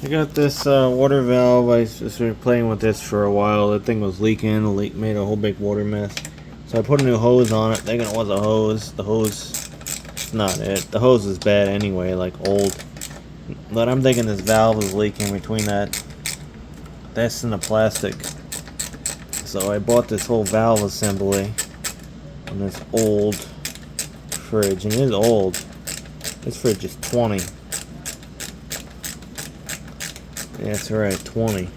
I got this water valve. I started playing with this for a while. The thing was leaking. The leak made a whole big water mess. So I put a new hose on it, thinking it was a hose. The hose, it's not it. The hose is bad anyway, like old. But I'm thinking this valve is leaking between this and the plastic. So I bought this whole valve assembly on this old fridge, and it is old. This fridge is 20. Yeah, that's right, 20.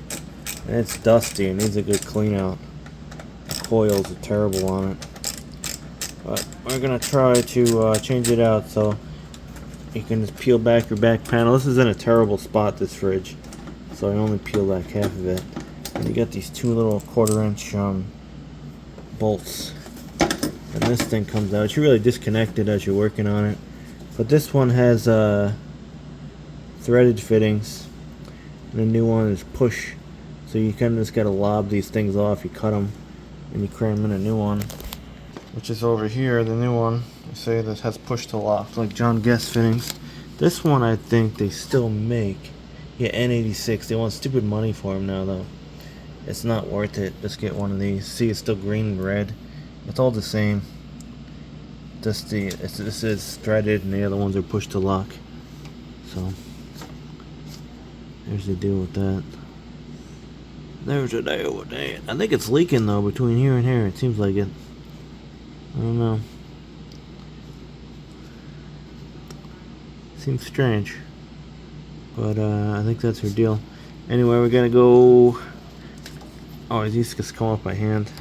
And it's dusty. It needs a good clean out. The coils are terrible on it. But we're gonna try to change it out so you can just peel back your back panel. This is in a terrible spot, this fridge, so I only peel back half of it. And you got these two little 1/4-inch bolts, and this thing comes out. You really disconnect it as you're working on it. But this one has threaded fittings, and the new one is push. So you kind of just gotta lob these things off. You cut them, and you cram in a new one, which is over here. The new one, I say, this has push to lock, like John Guest fittings. This one I think they still make. Yeah, N86. They want stupid money for them now, though. It's not worth it. Just get one of these. See, it's still green and red. It's all the same. Just this is threaded, and the other ones are push to lock. So there's the deal with that. There's the deal with that. I think it's leaking though between here and here. It seems like it. I don't know. Seems strange, but I think that's her deal. Anyway, we're gonna go. Oh, these just come off by hand.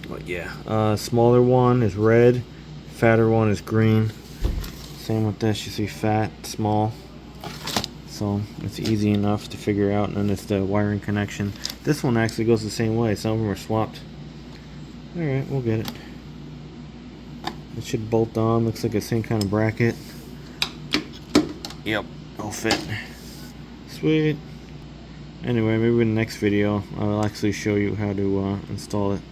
But yeah, smaller one is red, fatter one is green. Same with this. You see, fat, small. So it's easy enough to figure out. And then it's the wiring connection. This one actually goes the same way. Some of them are swapped. All right, we'll get it. It should bolt on. Looks like the same kind of bracket. Yep, it'll fit. Sweet. Anyway, maybe in the next video I'll actually show you how to install it.